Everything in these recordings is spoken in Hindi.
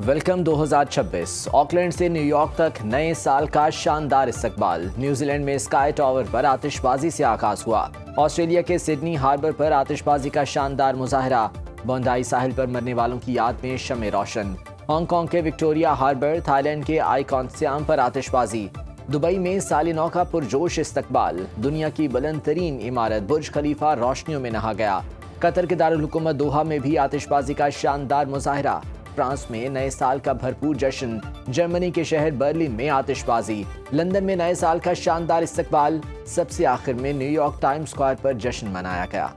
वेलकम 2026। ऑकलैंड से न्यूयॉर्क तक नए साल का शानदार इस्तकबाल। न्यूजीलैंड में स्काई टावर पर आतिशबाजी से आगाज हुआ। ऑस्ट्रेलिया के सिडनी हार्बर पर आतिशबाजी का शानदार मुजाहरा। बोंडाई साहिल पर मरने वालों की याद में शमे रोशन। हांगकांग के विक्टोरिया हार्बर, थाईलैंड के आईकॉन सियाम पर आतिशबाजी। दुबई में साल नौ का पुरजोश इस्तकबाल। दुनिया की बुलंद तरीन इमारत बुर्ज खलीफा रोशनियों में नहा गया। कतर के दारुल हुकूमत दोहा में भी आतिशबाजी का शानदार मुजाहरा। फ्रांस में नए साल का भरपूर जश्न। जर्मनी के शहर बर्लिन में आतिशबाजी। लंदन में नए साल का शानदार इस्तकबाल। सबसे आखिर में न्यूयॉर्क टाइम्स स्क्वायर पर जश्न मनाया गया।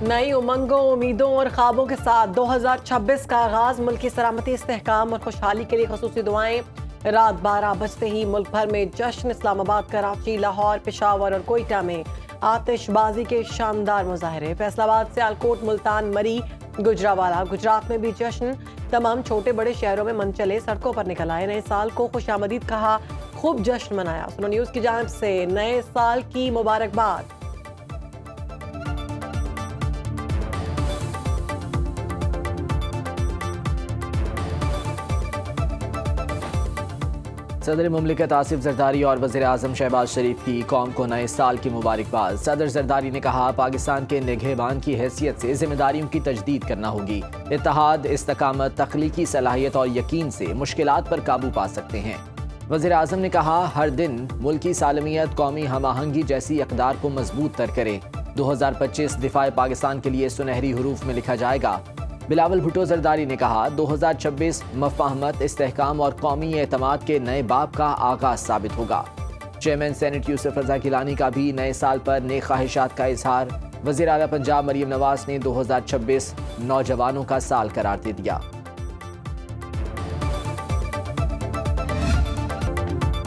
नई उमंगों, उम्मीदों और ख्वाबों के साथ 2026 का आगाज। मुल्क की सलामती, इस्तेहकाम और खुशहाली के लिए खसूसी दुआएं। रात 12 बजते ही मुल्क भर में जश्न। इस्लामाबाद, कराची, लाहौर, पेशावर और कोयटा में आतिशबाजी के शानदार मुजाहरे। फैसलाबाद, सियालकोट, मुल्तान, मरी, गुजरावाला, गुजरात में भी जश्न। तमाम छोटे बड़े शहरों में मनचले सड़कों पर निकल आए। नए साल को खुशामदीद कहा, खूब जश्न मनाया। सुनो न्यूज की जानिब से नए साल की मुबारकबाद। सदर मुमलिकत आसिफ जरदारी और वज़ीर आज़म शहबाज शरीफ की कौम को नए साल की मुबारकबाद। सदर जरदारी ने कहा, पाकिस्तान के निगहबान की हैसियत से जिम्मेदारियों की तजदीद करना होगी। इत्तेहाद, इस्तकामत, तख्लीकी सलाहियत और यकीन से मुश्किलात पर काबू पा सकते हैं। वज़ीर आज़म ने कहा, हर दिन मुल्की सालमियत, कौमी हम आहंगी जैसी अक़दार को मजबूत तर करे। 2025 दिफाए पाकिस्तान के लिए सुनहरी हुरूफ में लिखा जाएगा। बिलावल भुट्टो जरदारी ने कहा, 2026 मफाहमत, इस्तेहकाम और कौमी एतमाद के नए बाब का आगाज साबित होगा। चेयरमैन सेनेट यूसुफ रजा गिलानी का भी नए साल पर नेक ख्वाहिशात का इजहार। वज़ीर आला पंजाब मरीम नवाज ने 2026 नौजवानों का साल करार दे दिया।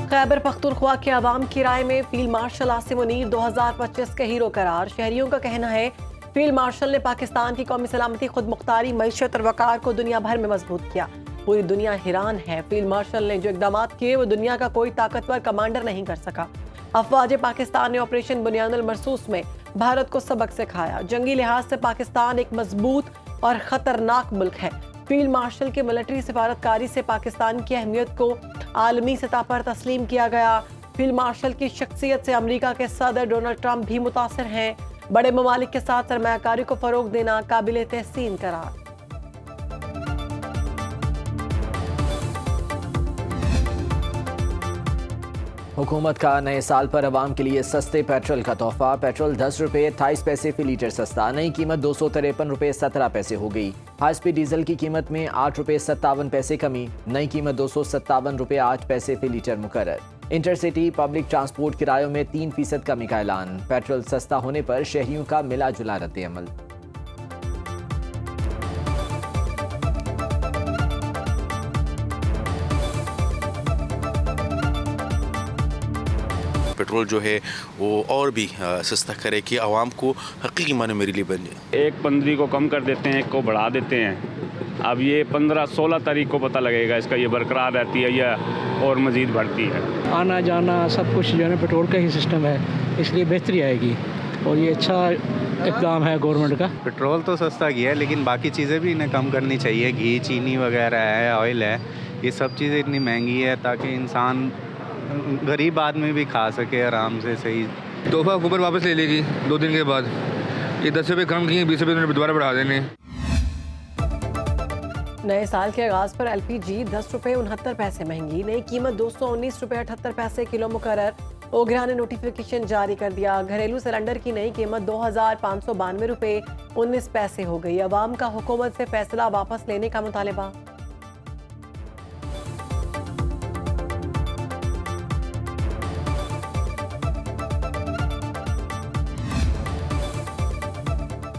खैबर पख्तूनख्वा के अवाम की राय में फील्ड मार्शल आसिम मुनीर 2025 के हीरो करार। शहरियों का कहना है, फील्ड मार्शल ने पाकिस्तान की कौमी सलामती, खुद मुख्तारी, मईशत और वकार को दुनिया भर में मजबूत किया। पूरी दुनिया हैरान है। फील्ड मार्शल ने जो इकदाम किए वो दुनिया का कोई ताकतवर कमांडर नहीं कर सका। अफवाज पाकिस्तान ने ऑपरेशन बुनियानुल मरसूस में भारत को सबक सिखाया। जंगी लिहाज से पाकिस्तान एक मजबूत और खतरनाक मुल्क है। फील्ड मार्शल के मिलिट्री सिफारतकारी से पाकिस्तान की अहमियत को आलमी सतह पर तस्लीम किया गया। फील्ड मार्शल की शख्सियत से अमेरिका के सदर डोनाल्ड ट्रंप भी मुतासिर हैं। बड़े ममालिक के साथ सरमायाकारी को फरोग देना काबिल तहसीन करार। हुकूमत का नए साल पर अवाम के लिए सस्ते पेट्रोल का तोहफा। पेट्रोल 10 रुपये 28 पैसे फी लीटर सस्ता। नई कीमत 253 रुपये 17 पैसे हो गई। हाई स्पीड डीजल की कीमत में 8 रुपये 57 पैसे कमी। नई कीमत 257 रुपये 8 पैसे फी लीटर मुकर्रर। इंटरसिटी पब्लिक ट्रांसपोर्ट किरायों में 3% कमी का ऐलान। पेट्रोल सस्ता होने पर शहरियों का मिला जुला रद्द-ए-अमल। पेट्रोल जो है वो और भी सस्ता करे कि आवाम को हकीकी माने मेरे लिए बन जाए। एक 15 को कम कर देते हैं, एक को बढ़ा देते हैं। अब ये 15-16 तारीख को पता लगेगा इसका, ये बरकरार रहती है या और मज़ीद बढ़ती है। आना जाना सब कुछ जो है ना पेट्रोल का ही सिस्टम है, इसलिए बेहतरी आएगी और ये अच्छा इक़दाम है गवर्नमेंट का। पेट्रोल तो सस्ता किया है लेकिन बाकी चीज़ें भी इन्हें कम करनी चाहिए। घी, चीनी वगैरह है, ऑयल है, ये सब चीज़ें इतनी महंगी है ताकि इंसान गरीब आदमी भी खा सके आराम से। सही तोहफा हुकूमत वापस ले लेगी 2 दिन के बाद। ये 10 रुपये कम किए, 20 रुपये दोबारा बढ़ा देने। नए साल के आगाज पर LPG 10 रुपये 69 पैसे महंगी। नई कीमत 219 रुपये 78 पैसे किलो मुकर्रर। ओगरा ने नोटिफिकेशन जारी कर दिया। घरेलू सिलेंडर की नई कीमत 2592 रुपये 19 पैसे हो गई। अवाम का हुकूमत से फैसला वापस लेने का मुतालबा।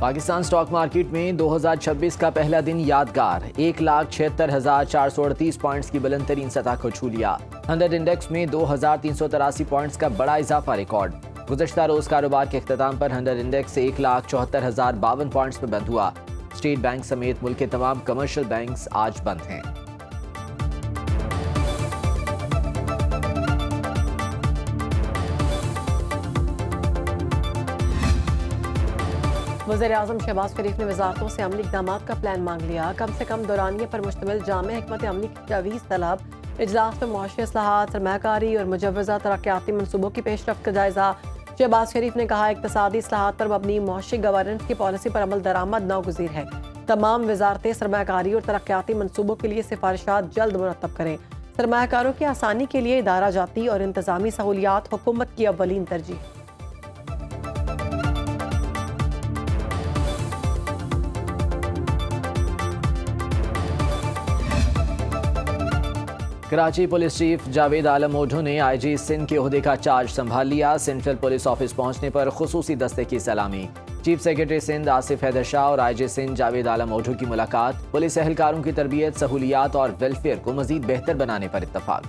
पाकिस्तान स्टॉक मार्केट में 2026 का पहला दिन यादगार। 1,76,438 पॉइंट्स की बुलंद तरीन सतह को छू लिया। 100 इंडेक्स में 2,383 पॉइंट्स का बड़ा इजाफा रिकॉर्ड। गुज़श्ता रोज कारोबार के अख्ताम पर 100 इंडेक्स 1,74,052 पॉइंट्स पर बंद हुआ। स्टेट बैंक समेत मुल्क के तमाम कमर्शियल बैंक्स आज बंद हैं। वज़ीर-ए-आज़म शहबाज शरीफ ने वजारतों से अमली इक़दामात का प्लान मांग लिया। कम से कम दौरानिए पर मुश्तमिल जामे हिकमत अमली की तजवीज़ तलब। इजलास में मुआशी इस्लाहात, सरमायाकारी और मुजव्वज़ा तरक्याती मनसूबों की पेशरफ्त का जायज़ा। शहबाज शरीफ ने कहा, इक़्तिसादी इस्लाहात पर मबनी मुआशी गवर्नेंस की पॉलिसी पर अमल दरामद नागुज़ीर है। तमाम वजारतें सरमायाकारी और तरक्याती मनसूबों के लिए सिफारिशात जल्द मुरतब करें। सरमायाकारों की आसानी के लिए इदारा जाती और इंतज़ामी सहूलियात हुकूमत की अव्वलीन तरजीह। कराची पुलिस चीफ जावेद आलम ओढू ने आईजी सिंध के ओहदे का चार्ज संभाल लिया। सेंट्रल पुलिस ऑफिस पहुंचने पर खुसूसी दस्ते की सलामी। चीफ सेक्रेटरी सिंध आसिफ हैदर शाह और आईजी सिंध जावेद आलम ओढू की मुलाकात। पुलिस एहलकारों की तरबियत, सहूलियात और वेलफेयर को मजीद बेहतर बनाने पर इत्तफाक।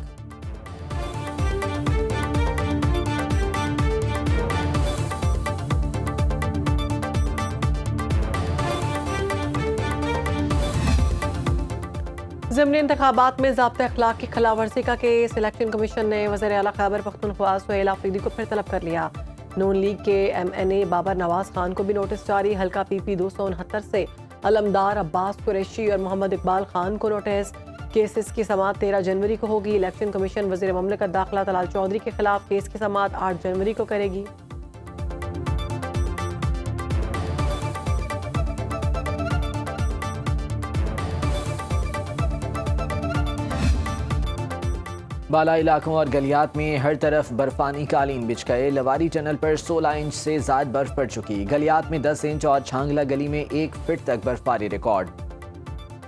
ज़िमनी इंतखाबात में ज़ाब्ता अखलाक की खिलाफवर्जी का केस। इलेक्शन कमीशन ने वज़ीर आला खैबर पख्तूनख्वा सुहेल आफरीदी को फिर तलब कर लिया। नून लीग के MNA बाबर नवाज खान को भी नोटिस जारी। हल्का PP 269 से अलमदार अब्बास कुरैशी और मोहम्मद इकबाल खान को नोटिस। केसेस की समाअत 13 जनवरी को होगी। इलेक्शन कमीशन वज़ीर ममलकत दाखिला तलाल चौधरी के खिलाफ केस की समाअत 8 जनवरी को करेगी। बाला इलाकों और गलियात में हर तरफ बर्फानी कालीन बिछ गए। लवारी टनल पर 16 इंच से ज्यादा बर्फ पड़ चुकी। गलियात में 10 इंच और छांगला गली में 1 फीट तक बर्फबारी रिकॉर्ड।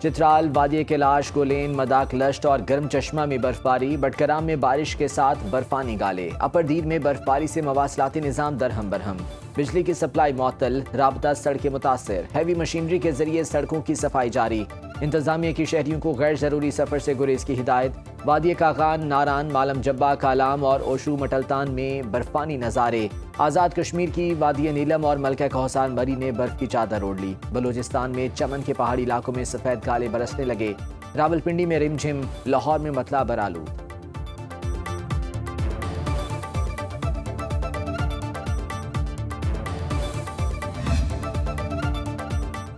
चित्राल, वादी कैलाश, गोलेन, मदाक लश्त और गर्म चश्मा में बर्फबारी। बटकराम में बारिश के साथ बर्फानी गाले। अपर दीद में बर्फबारी से मवासलाती निज़ाम दरहम बरहम। बिजली की सप्लाई मुअत्तल, राबता सड़कें मुतासर। हैवी मशीनरी के जरिए सड़कों की सफाई जारी। इंतजामिया की शहरियों को गैर जरूरी सफर से गुरेज की हिदायत। वादी कागान, नारान, मालम जब्बा, कालाम और ओशू मटलतान में बर्फानी नज़ारे। आज़ाद कश्मीर की वादी नीलम और मलका कौसार मरी ने बर्फ की चादर ओढ़ ली। बलूचिस्तान में चमन के पहाड़ी इलाकों में सफ़ेद काले बरसने लगे। रावलपिंडी में रिमझिम, लाहौर में मतला बरालूद।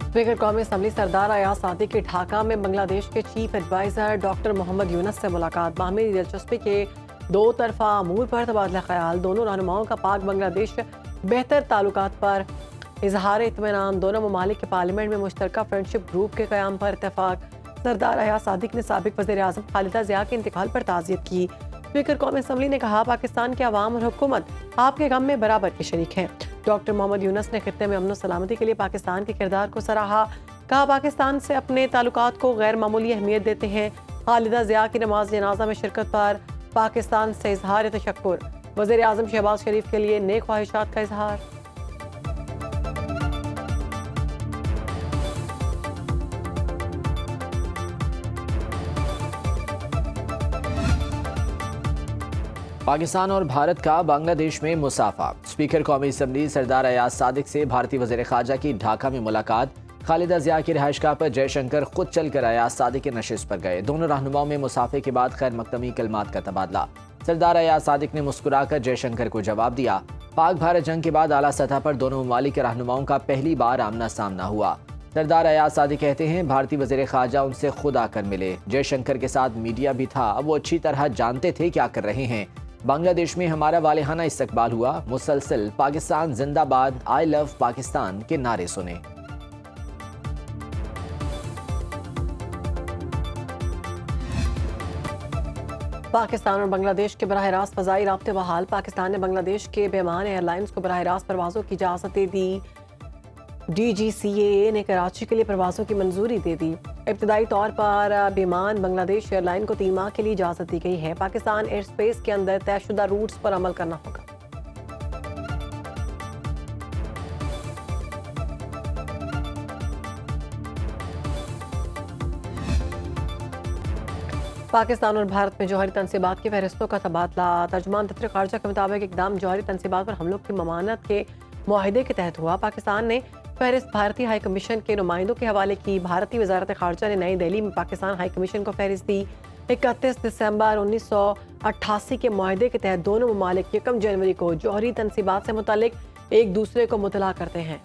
स्पीकर कौमी असम्बली सरदार अयाज सादिक की ढाका में बांग्लादेश के chief adviser doctor Muhammad Yunus से मुलाकात। बाहमी दिलचस्पी के 2 तरफा अमूर पर तबादला ख्याल। दोनों रहनुमाओं का पाक बांग्लादेश बेहतर ताल्लुकात पर इजहार इत्मीनान। दोनों ममालिक के पार्लियामेंट में मुश्तरका फ्रेंडशिप ग्रुप के क़याम पर इत्तेफाक। सरदार अयाज सादिक ने साबिक वज़ीर-ए-आज़म खालिदा ज़िया के इंतकाल पर ताज़ियत की। स्पीकर कौमी असम्बली ने कहा, पाकिस्तान के अवाम और हुकूमत आपके गम में बराबर के शरीक हैं। डॉक्टर मोहम्मद यूनस ने खित्ते में अमन सलामती के लिए पाकिस्तान के किरदार को सराहा। कहा, पाकिस्तान से अपने ताल्लुकात को गैर मामूली अहमियत देते हैं। खालिदा ज़िया की नमाज जनाजा में शिरकत पर पाकिस्तान से इजहार तशक्कुर। वज़ीर-ए-आज़म शहबाज शरीफ के लिए नेक ख्वाहिशात का इजहार। पाकिस्तान और भारत का बांग्लादेश में मुसाफा। स्पीकर कौमी असम्बली सरदार अयाज सादिक से भारतीय वज़ीर ख़ारजा की ढाका में मुलाकात। खालिदा ज़िया की रिहाइशगाह पर जयशंकर खुद चलकर अयाज सादिक के नशिस्त पर गए। दोनों रहनुमाओं में मुसाफे के बाद खैर मकदमी कलमात का तबादला। सरदार अयाज सादिक ने मुस्कुराकर जयशंकर को जवाब दिया। पाक भारत जंग के बाद आला सतह पर दोनों ममालिक के रहनुमाओं का पहली बार आमना सामना हुआ। सरदार अयाज सादिक कहते हैं, भारतीय वज़ीर ख़ारजा उनसे खुद आकर मिले। जयशंकर के साथ मीडिया भी था, वो अच्छी तरह जानते थे क्या कर रहे हैं। बांग्लादेश में हमारा वालेहाना इस्तकबाल हुआ। मुसलसल पाकिस्तान जिंदाबाद, आई लव पाकिस्तान के नारे सुने। पाकिस्तान और बांग्लादेश के बराह रास्त फ़ज़ाई राब्ते बहाल। पाकिस्तान ने बांग्लादेश के बेमान एयरलाइंस को बराह रास्त परवाज़ों की इजाज़त दे दी। DGCAA ने कराची के लिए परवाज़ों की मंजूरी दे दी। इब्तदाई तौर पर बेमान बांग्लादेश एयरलाइन को 3 माह के लिए इजाज़त दी गई है। पाकिस्तान एयर स्पेस के अंदर तयशुदा रूट्स पर अमल करना होगा। पाकिस्तान और भारत में जौहरी तनसीबात की फहरिस्तों का तबादला। तर्जुमान दफ्तर ख़ारजा के मुताबिक इक़दाम जौहरी तनसीबात पर हमलों की ममानत के मुआहिदे के तहत हुआ। पाकिस्तान ने फहरिस्त भारतीय हाई कमीशन के नुमाइंदों के हवाले की। भारतीय वजारत ख़ारजा ने नई दिल्ली में पाकिस्तान हाई कमीशन को फहरिस्त दी। 31 दिसंबर 1988 के मुआहिदे के तहत दोनों ममालिक 1 जनवरी को जौहरी तनसीबात से मुतालिक एक दूसरे को मुतला करते हैं।